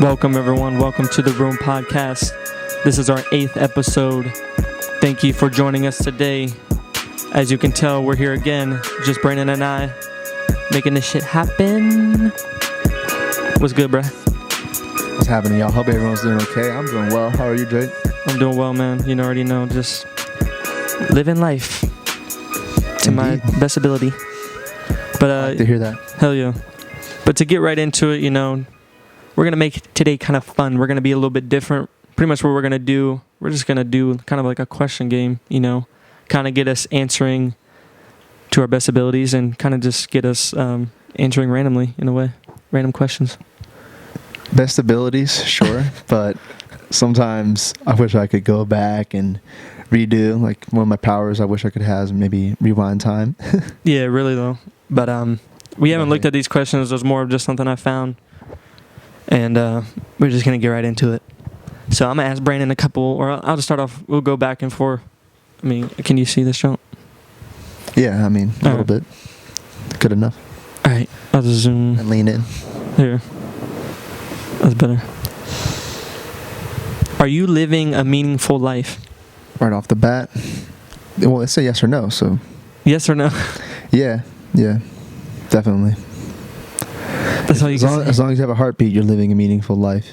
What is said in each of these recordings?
Welcome, everyone. Welcome to the Room Podcast. This is our 8th episode. Thank you for joining us today. As you can tell, we're here again. Just Brandon and I making this shit happen. What's good, bruh? What's happening, y'all? Hope everyone's doing okay. I'm doing well. How are you, Drake? I'm doing well, man. You already know. Just living life to my best ability. But I like to hear that. Hell yeah. But to get right into it, we're going to make today kind of fun. We're going to be a little bit different. Pretty much what we're going to do, we're just going to do kind of like a question game, kind of get us answering to our best abilities and kind of just get us answering randomly in a way. Random questions. Best abilities, sure. But sometimes I wish I could go back and redo. Like one of my powers I wish I could have is maybe rewind time. Yeah, really though. But we haven't looked at these questions. It was more of just something I found. And we're just going to get right into it. So I'm going to ask Brandon a couple, or I'll just start off. We'll go back and forth. I mean, can you see this, John? Yeah, a little bit. Good enough. All right. I'll just zoom. And lean in. Here. That's better. Are you living a meaningful life? Right off the bat. Well, it's a yes or no, so. Yes or no? Yeah, definitely. That's all you can say. As long as you have a heartbeat, you're living a meaningful life.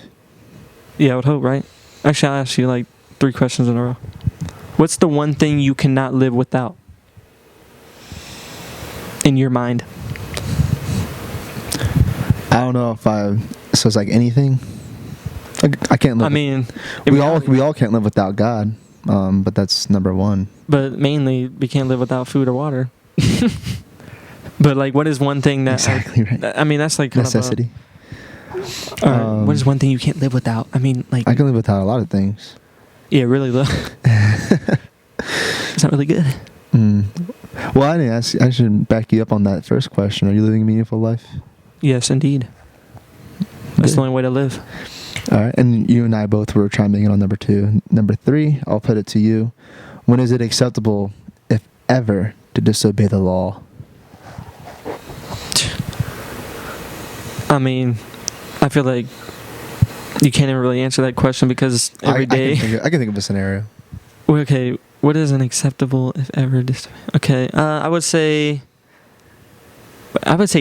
Yeah, I would hope, right? Actually, I'll ask you like 3 questions in a row. What's the one thing you cannot live without? In your mind. I don't know if so it's like anything. I can't live. I mean, we all can't live without God, but that's number one. But mainly, we can't live without food or water. But like, what is one thing that? Exactly right. That's like kind necessity. All right, what is one thing you can't live without? I mean, like I can live without a lot of things. Yeah, really though. It's not really good. Well, I should back you up on that first question. Are you living a meaningful life? Yes, indeed. That's the only way to live. All right, and you and I both were chiming in on number 2. Number 3, I'll put it to you. When is it acceptable, if ever, to disobey the law? I mean, I feel like you can't even really answer that question because every day. I can think of a scenario. Okay, what is an acceptable, if ever, okay, I would say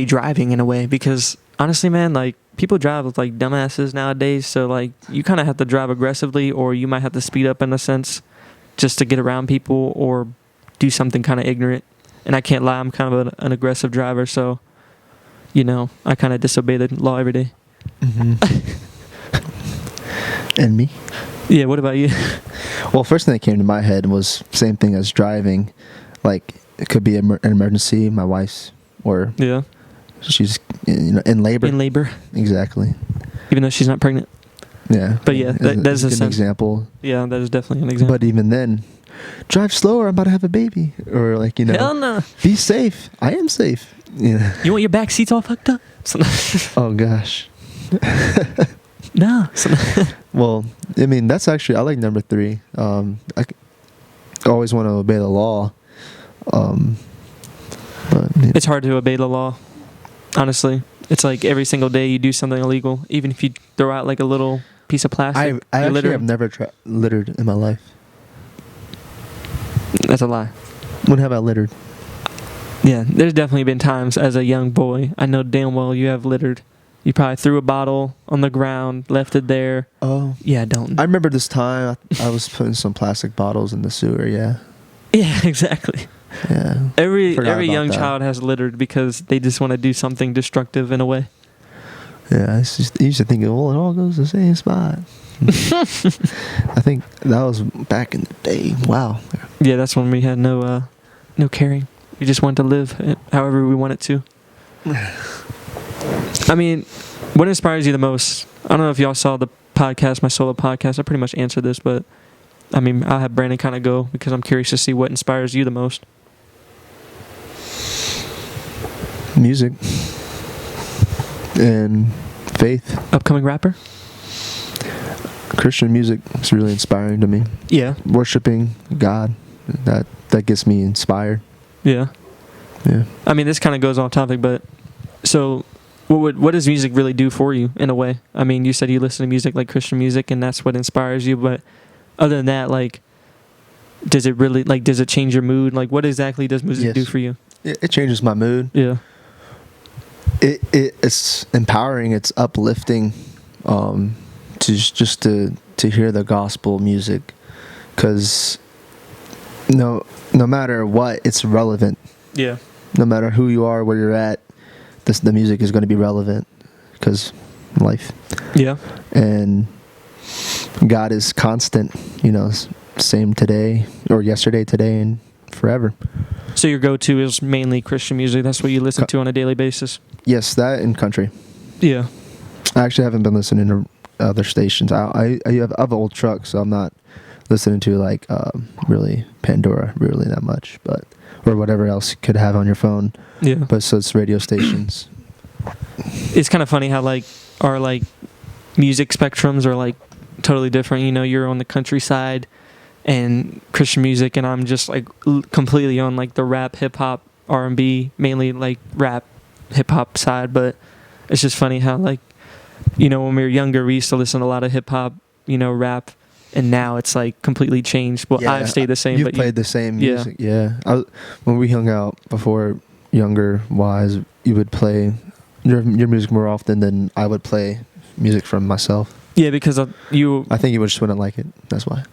driving in a way because honestly, man, like people drive with like dumbasses nowadays. So like you kind of have to drive aggressively, or you might have to speed up in a sense, just to get around people or do something kind of ignorant. And I can't lie, I'm kind of an aggressive driver, so I kind of disobey the law every day. Mm-hmm. And me? Yeah, what about you? Well, first thing that came to my head was same thing as driving. Like, it could be an emergency, my wife's, or she's in labor. In labor. Exactly. Even though she's not pregnant. Yeah. But yeah, that's an example. Yeah, that is definitely an example. But even then, drive slower, I'm about to have a baby. Or like, Hell no. Be safe. I am safe. Yeah. You want your back seats all fucked up? Oh gosh. No. Well, I mean, that's actually, I like number 3. I always want to obey the law. But it's hard to obey the law. Honestly, it's like every single day you do something illegal, even if you throw out like a little piece of plastic. I actually have never littered in my life. That's a lie. When have I littered? Yeah, there's definitely been times as a young boy, I know damn well you have littered. You probably threw a bottle on the ground, left it there. Oh. Yeah, don't. I remember this time I was putting some plastic bottles in the sewer, yeah. Yeah, exactly. Yeah. Every young child has littered because they just want to do something destructive in a way. Yeah, I used to think, well, it all goes to the same spot. I think that was back in the day. Wow. Yeah, that's when we had no caring. We just wanted to live however we wanted to. I mean, what inspires you the most? I don't know if y'all saw the podcast, my solo podcast. I pretty much answered this, but I mean, I'll have Brandon kind of go because I'm curious to see what inspires you the most. Music and faith. Upcoming rapper? Christian music is really inspiring to me. Yeah. Worshiping God, that gets me inspired. Yeah. Yeah. I mean, this kind of goes off topic, but so what does music really do for you in a way? I mean, you said you listen to music like Christian music, and that's what inspires you. But other than that, like, does it really does it change your mood? Like, what exactly does music Yes. do for you? It changes my mood. Yeah. It's empowering. It's uplifting. To hear the gospel music, because no matter what, it's relevant. Yeah. No matter who you are, where you're at, the music is going to be relevant, because life. Yeah. And God is constant. Same today or yesterday, today, and forever. So your go-to is mainly Christian music. That's what you listen to on a daily basis. Yes, that and country. Yeah. I actually haven't been listening to other stations. I have an old truck, so I'm not listening to like really Pandora really that much, or whatever else you could have on your phone. Yeah. But so it's radio stations. It's kind of funny how our music spectrums are totally different. You're on the countryside and Christian music, and I'm just completely on the rap, hip hop, R&B, mainly rap, hip hop side. But it's just funny how when we were younger, we used to listen to a lot of hip hop, rap, and now it's completely changed. Well, I've stayed the same. You've but played the same music. Yeah. When we hung out before, younger wise, you would play your music more often than I would play music from myself. Yeah, because I think you just wouldn't like it. That's why.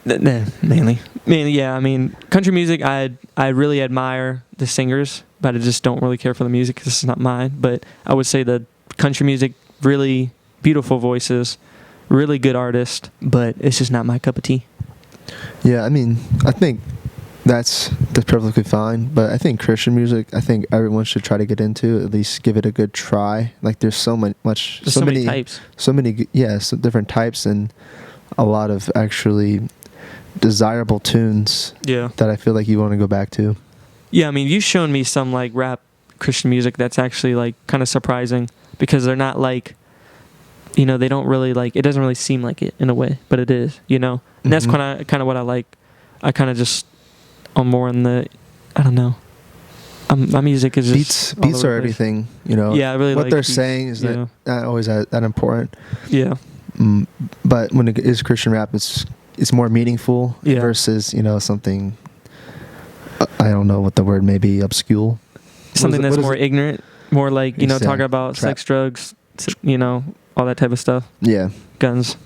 Mainly, yeah. I mean, country music, I really admire the singers, but I just don't really care for the music because it's not mine. But I would say the country music, really beautiful voices, really good artist, but it's just not my cup of tea. Yeah, I mean, I think that's perfectly fine. But I think Christian music, I think everyone should try to get into, at least give it a good try. There's so many types. So many, some different types, and a lot of actually desirable tunes. Yeah. That I feel like you want to go back to. Yeah, I mean, you've shown me some rap Christian music that's actually kind of surprising, because they're not they don't really it doesn't really seem like it in a way, but it is, and that's kind of what I like. I kind of just, I'm more in the, I don't know. My music is just beats are everything, Yeah, I really what like they're beats. saying is not always that important. Yeah. But when it is Christian rap, it's more meaningful versus something. I don't know what the word may be, obscure. Something that's more ignorant, more talking about Trap. sex, drugs, all that type of stuff. Yeah. Guns.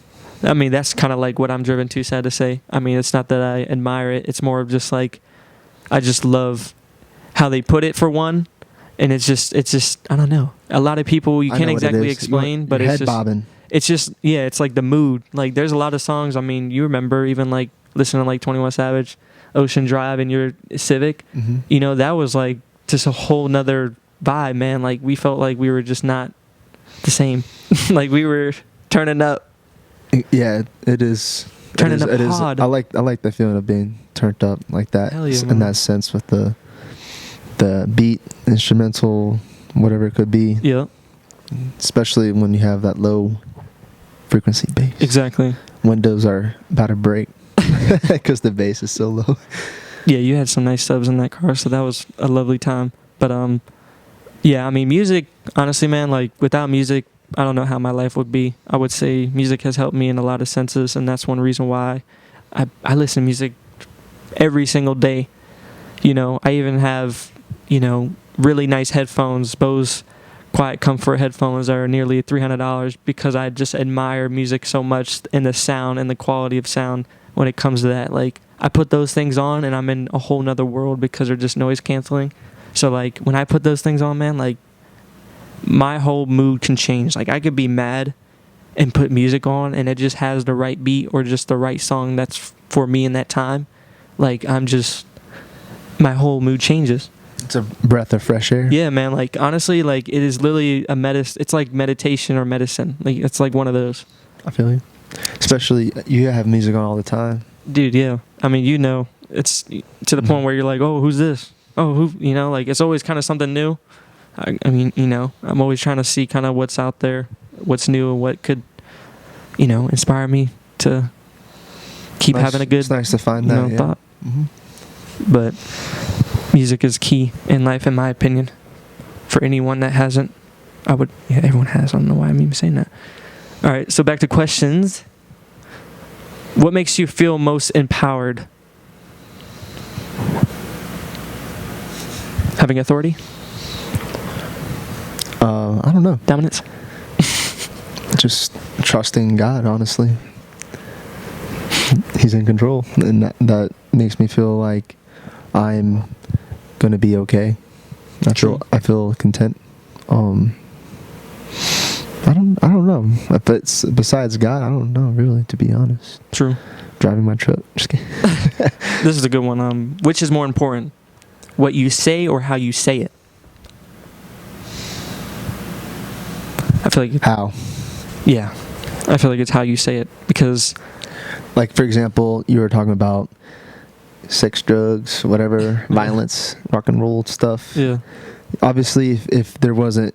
I mean, that's kind of what I'm driven to, sad to say. I mean, it's not that I admire it. It's more of just I just love how they put it, for one. And it's just, I don't know. A lot of people, you can't exactly explain, but it's head just, bobbing. It's just, yeah, it's the mood. There's a lot of songs, I mean, you remember even listening to 21 Savage, Ocean Drive, and your Civic. Mm-hmm. That was just a whole nother vibe, man. We felt we were just not the same. We were turning up. Yeah, it is. Turning up it is. hard. I like the feeling of being turned up like that. Hell yeah, in man. that sense, with the beat, instrumental, whatever it could be. Yeah. Especially when you have that low frequency bass. Exactly. Windows are about to break because the bass is so low. Yeah, you had some nice subs in that car, so that was a lovely time. But yeah, I mean, music, honestly, man, without music, I don't know how my life would be. I would say music has helped me in a lot of senses, and that's one reason why I listen to music every single day. I even have, really nice headphones, Bose Quiet Comfort headphones that are nearly $300, because I just admire music so much, and the sound and the quality of sound when it comes to that. I put those things on and I'm in a whole nother world, because they're just noise canceling. So when I put those things on, man, my whole mood can change. I could be mad and put music on, and it just has the right beat or just the right song that's for me in that time. I'm just, my whole mood changes. It's a breath of fresh air. Yeah, man. Honestly, it is literally a it's like meditation or medicine. It's one of those. I feel you. Especially, you have music on all the time. Dude, yeah. I mean, it's to the point where you're oh, who's this? Oh, who? It's always kind of something new. I mean, I'm always trying to see kind of what's out there, what's new, and what could, inspire me to keep having a good, it's nice to find that, thought. Mm-hmm. But music is key in life, in my opinion, for anyone that hasn't Yeah, everyone has. I don't know why I'm even saying that. All right, so back to questions. What makes you feel most empowered? Having authority? I don't know. Dominance? Just trusting God, honestly. He's in control, and that makes me feel like I'm gonna be okay. I feel content. I don't know. If it's besides God, I don't know really, to be honest. True. Driving my truck. Just kidding. This is a good one. Which is more important, what you say or how you say it? I feel like How? Yeah, I feel like it's how you say it, because Like, for example, you were talking about sex, drugs, whatever, violence, rock and roll stuff. yeah, Obviously, if there wasn't,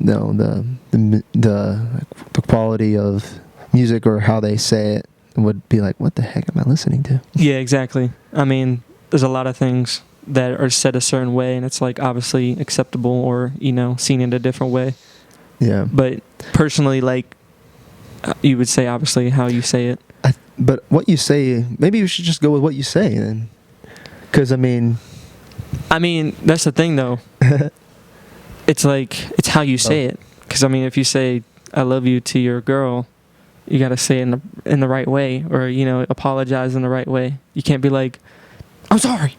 the quality of music or how they say it, would be like, what the heck am I listening to? yeah, exactly. I mean, there's a lot of things that are said a certain way, and it's like obviously acceptable or seen in a different way. Yeah. But personally, like, you would say obviously how you say it. But what you say, maybe you should just go with what you say then. Because, I mean, that's the thing, though. It's like, it's how you say it. Because, I mean, if you say, I love you to your girl, you got to say it in the right way, or, apologize in the right way. You can't be like, I'm sorry.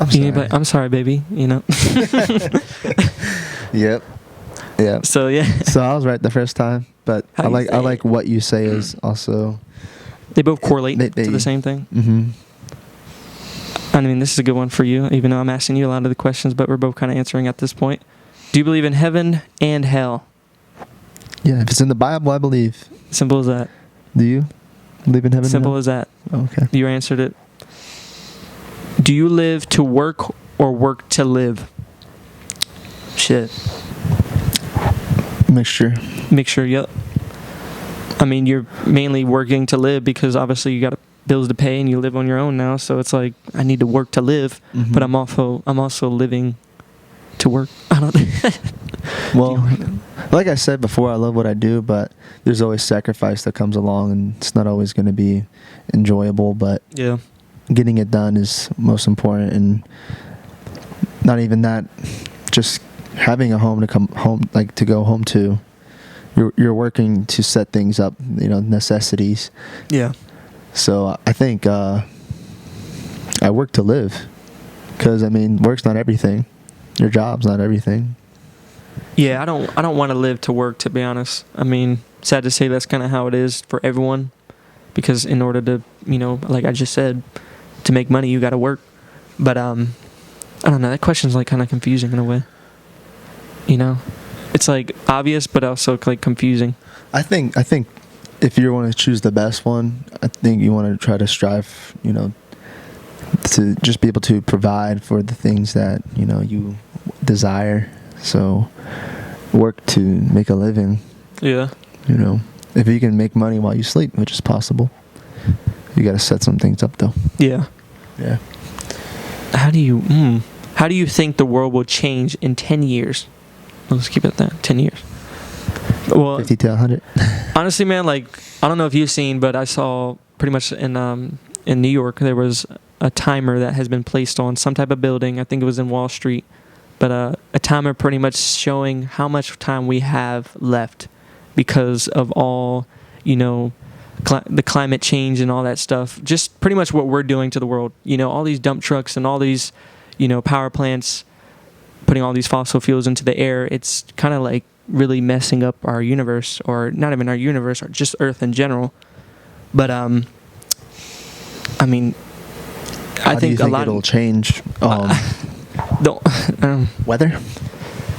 I'm You sorry. need to be like, I'm sorry, baby, Yep. Yeah. So, yeah. So I was right the first time, but How I you like say it. what you say is also. They both correlate They- to the same thing. Mm-hmm. I mean, this is a good one for you, even though I'm asking you a lot of the questions, but we're both kind of answering at this point. Do you believe in heaven and hell? Yeah, if it's in the Bible, I believe. Simple as that. Do you believe in heaven? Simple as that. Okay. You answered it. Do you live to work or work to live? Shit. Mixture. Mixture, yep. I mean, you're mainly working to live because obviously you got bills to pay and you live on your own now. So it's like, I need to work to live, Mhm. but I'm also living to work. I don't. Well, like I said before, I love what I do, but there's always sacrifice that comes along, and it's not always going to be enjoyable. But Yeah. getting it done is most important, and not even that, just having a home to come home, like to go home to. You're working to set things up, necessities. Yeah. So I think I work to live, because work's not everything. Your job's not everything. Yeah, I don't want to live to work, to be honest. I mean, sad to say that's kind of how it is for everyone, because in order to, like I just said, to make money you got to work. But I don't know, that question's like kind of confusing in a way. It's like obvious but also like confusing. I think if you want to choose the best one, I think you want to try to strive, to just be able to provide for the things that you desire. So work to make a living. Yeah. If you can make money while you sleep, which is possible, you got to set some things up though. Yeah. Yeah. How do you think the world will change in 10 years? Let's keep it at that. 10 years. Well, 50 to 100. honestly, man, like, I don't know if you've seen, but I saw pretty much in New York, there was a timer that has been placed on some type of building. I think it was in Wall Street. But a timer pretty much showing how much time we have left because of all, the climate change and all that stuff. Just pretty much what we're doing to the world. All these dump trucks and all these, power plants, putting all these fossil fuels into the air. It's kind of like really messing up our universe, or not even our universe, or just Earth in general. But I think a lot it'll change weather.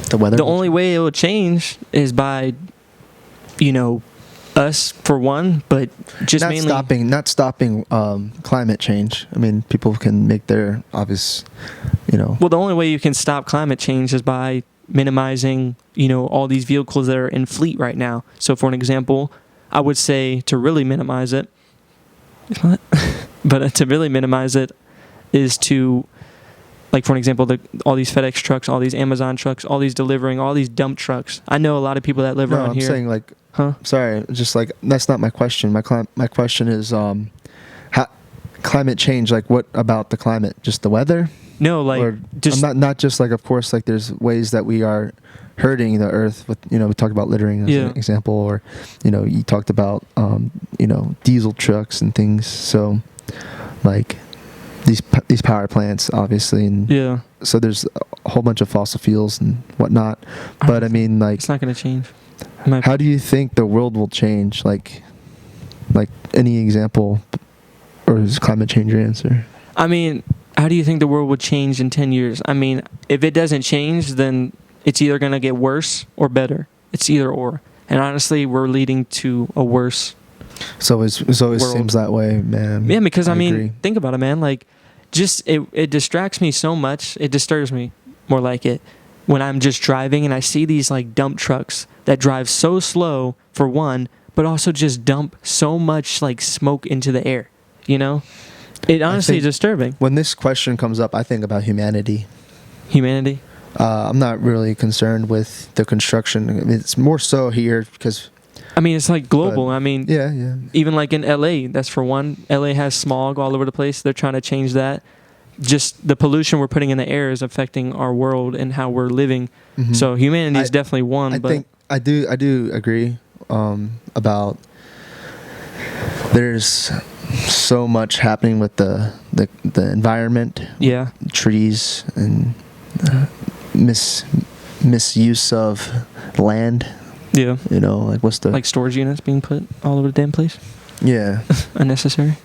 The weather. The only way it will change is by, us for one, but just not stopping climate change. People can make their obvious, Well, the only way you can stop climate change is by minimizing, all these vehicles that are in fleet right now. So, for an example, I would say to really minimize it, but to really minimize it is to like for an example, all these FedEx trucks, all these Amazon trucks, all these delivering, all these dump trucks. I know a lot of people that live No, around I'm here. saying like, Huh? sorry, just like that's not my question. My question is, how climate change? Like, what about the climate? Just the weather? No, like Or just not just like, of course, like there's ways that we are hurting the earth with, we talked about littering as Yeah. an example, or you talked about diesel trucks and things. So like these power plants, obviously, and yeah. so there's a whole bunch of fossil fuels and whatnot. But I mean, like, It's not going to change. how do you think the world will change? Like any example, or is climate change your answer? I mean, how do you think the world would change in 10 years? I mean, if it doesn't change, then it's either going to get worse or better. It's either or. And honestly, we're leading to a worse. So it World. seems that way, man. Yeah, because I mean, agree. think about it, man. Like, just it distracts me so much. It disturbs me, more like it, when I'm just driving and I see these like dump trucks that drive so slow for one, but also just dump so much like smoke into the air. It honestly is think- disturbing. When this question comes up, I think about humanity. Humanity. I'm not really concerned with the construction. I mean, it's more so here because I mean, it's like global. But- I mean, yeah. even like in LA, that's for one. LA has smog all over the place. They're trying to change that. Just the pollution we're putting in the air is affecting our world and how we're living. Mhm. So humanity is I- definitely one. I but think I do agree about there's so much happening with the environment, yeah, trees, and misuse of land. yeah, Like what's the like storage units being put all over the damn place, yeah. unnecessary.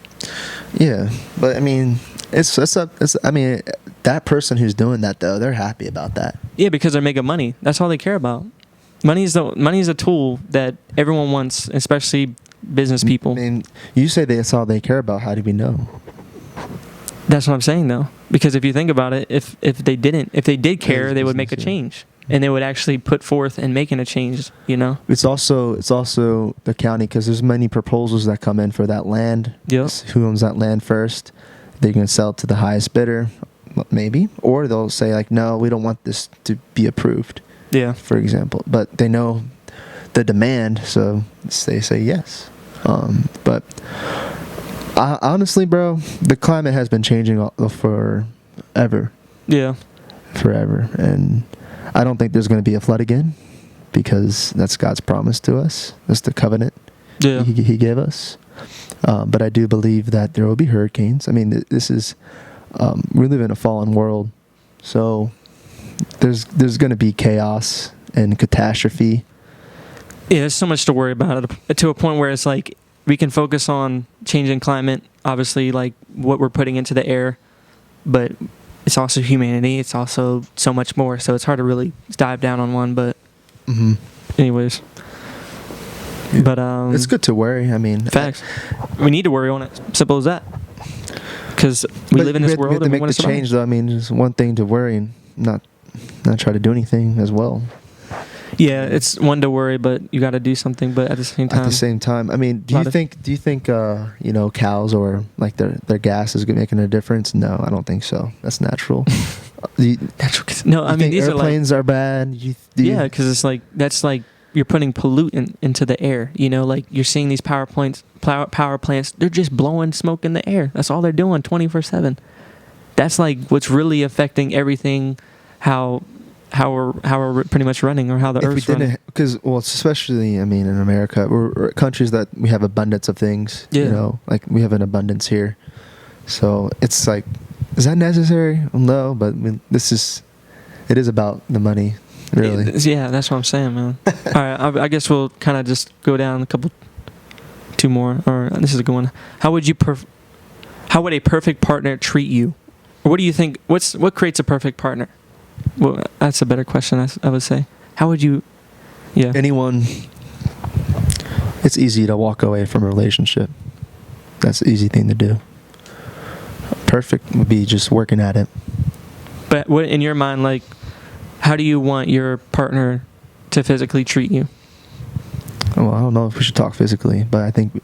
Yeah, but I mean, I mean, that person who's doing that though, they're happy about that. Yeah, because they're making money. That's all they care about. Money is a tool that everyone wants, especially business people. I mean, you say that's all they care about. How do we know? That's what I'm saying, though. Because if you think about it, if they did care, It's they would make a business, yeah. change, and they would actually put forth in making a change. It's also the county, because there's many proposals that come in for that land. Yep. Who owns that land first? They're gonna sell it to the highest bidder, maybe, or they'll say like, no, we don't want this to be approved, Yeah. for example. But they know the demand, so they say yes. But honestly, bro, the climate has been changing forever, Yeah. and I don't think there's going to be a flood again, because that's God's promise to us. That's the covenant Yeah. he gave us. But I do believe that there will be hurricanes. I mean, this is we live in a fallen world, so there's going to be chaos and catastrophe. Yeah, there's so much to worry about to a point where it's like we can focus on changing climate, obviously, like what we're putting into the air, but it's also humanity. It's also so much more. So it's hard to really dive down on one. But Mm-hmm. anyways, but It's good to worry. I mean, facts. We need to worry on it. Simple as that. Because we live in this we world have to and we make want the to survive. change, though. I mean, it's one thing to worry and not try to do anything as well. Yeah, it's one to worry, but you got to do something. But at the same time, At the same time, I mean, do Lot you of- think cows or like their gas is making a difference? No, I don't think so. That's natural. no, I mean think these are like airplanes are bad. yeah, because it's like that's like you're putting pollutant into the air. Like you're seeing these power plants. They're just blowing smoke in the air. That's all they're doing 24/7. That's like what's really affecting everything. How we're pretty much running, or how the If we Earth's running. didn't, because especially, I mean, in America, we're countries that we have abundance of things. Yeah. Like we have an abundance here. So it's like, is that necessary? Well, no, but it is about the money, really. Yeah, that's what I'm saying, man. All right, I guess we'll kind of just go down two more. Or this is a good one. How would a perfect partner treat you? Or what do you think? What creates a perfect partner? Well, that's a better question. I would say. How would you? Yeah. Anyone, it's easy to walk away from a relationship. That's the easy thing to do. Perfect would be just working at it. But what in your mind, like, how do you want your partner to physically treat you? Well, I don't know if we should talk physically, but I think we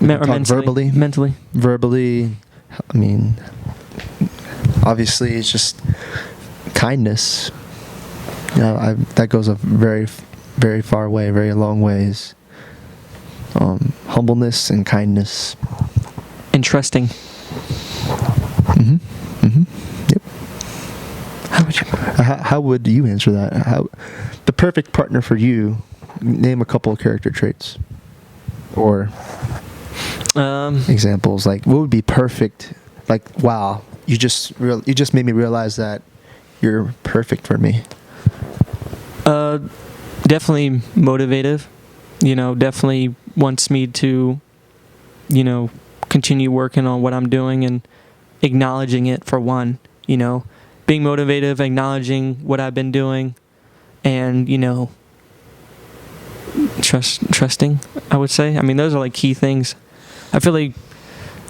Or can talk mentally? verbally. Mentally. Verbally, I mean, obviously it's just kindness. You know, that goes a very, very far way, very long ways. Humbleness and kindness. And trusting. Yep. How How would you answer that? The perfect partner for you? Name a couple of character traits, or examples. Like, what would be perfect? Like, wow, you just made me realize that you're perfect for me. Definitely motivative. You know, definitely wants me to, you know, continue working on what I'm doing and acknowledging it for one. You know, being motivative, acknowledging what I've been doing, and, you know, trusting, I would say. I mean, those are like key things. I feel like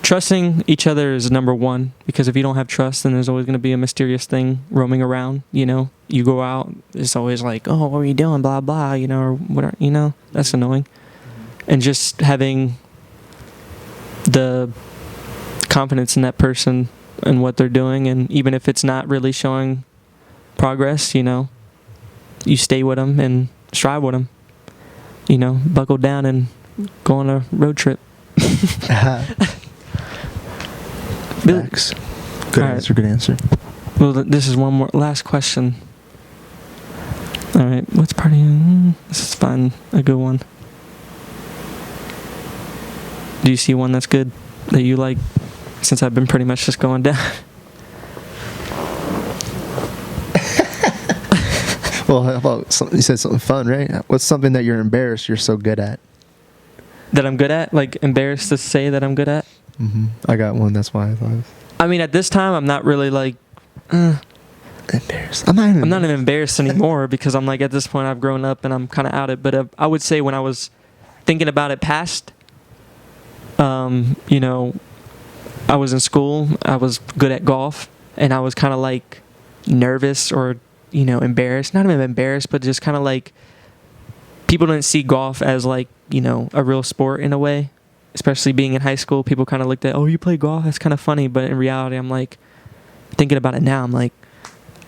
trusting each other is number one, because if you don't have trust, then there's always going to be a mysterious thing roaming around. You know, you go out, it's always like, oh, what are you doing, blah blah, you know, or whatever, you know. That's annoying. And just having the confidence in that person and what they're doing, and even if it's not really showing progress, you know, you stay with them and strive with them. You know, buckle down and go on a road trip. Facts. Good answer. Good answer. Well, this is one more last question. All right, what's part of you? This is fun. A good one. Do you see one that's good that you like? Since I've been pretty much just going down. Well, how about something? You said something fun, right? What's something that you're embarrassed you're so good at? That I'm good at? Like, embarrassed to say that I'm good at? I got one. That's why I thought. I mean, at this time, I'm not really like. Embarrassed. I'm not even embarrassed anymore, because I'm like, at this point, I've grown up and I'm kind of out it. But I would say when I was thinking about it past, you know, I was in school, I was good at golf, and I was kind of like nervous or, you know, embarrassed. Not even embarrassed, but just kind of like, people didn't see golf as like, you know, a real sport in a way. Especially being in high school, people kind of looked at, oh, you play golf? That's kind of funny. But in reality, I'm like, thinking about it now, I'm like,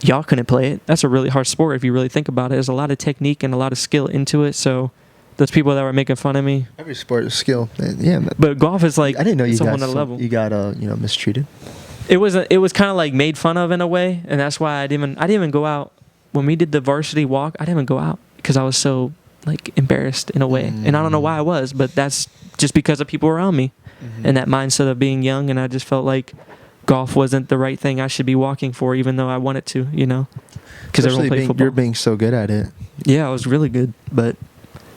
y'all couldn't play it. That's a really hard sport if you really think about it. There's a lot of technique and a lot of skill into it. So those people that were making fun of me. Every sport is skill. Yeah. But golf is like, I didn't know you got level. You got mistreated. It was kind of like made fun of in a way, and that's why I didn't even go out when we did the varsity walk. I didn't even go out because I was so like embarrassed in a way, and I don't know why I was, but that's just because of people around me and that mindset of being young, and I just felt like golf wasn't the right thing I should be walking for, even though I wanted to, you know, because everyone played football. You're being so good at it. Yeah, I was really good, but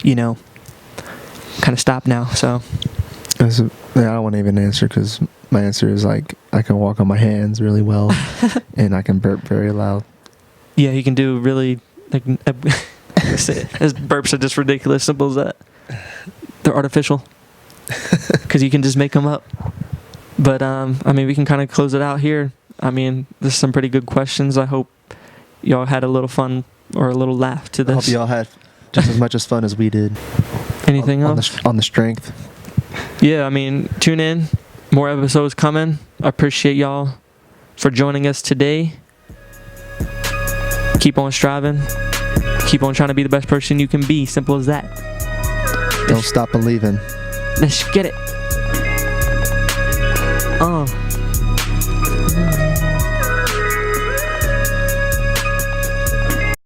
you know, kind of stopped now. So I don't want to even answer, because my answer is like, I can walk on my hands really well and I can burp very loud. Yeah, you can do really like as burps are just ridiculous, simple as that. They're artificial because you can just make them up. But I mean, we can kind of close it out here. I mean, there's some pretty good questions. I hope y'all had a little fun or a little laugh to this. I hope y'all had just as much as fun as we did. Anything else? On the strength. Yeah, I mean, tune in. More episodes coming. I appreciate y'all for joining us today. Keep on striving. Keep on trying to be the best person you can be. Simple as that. Don't stop believing. Let's get it.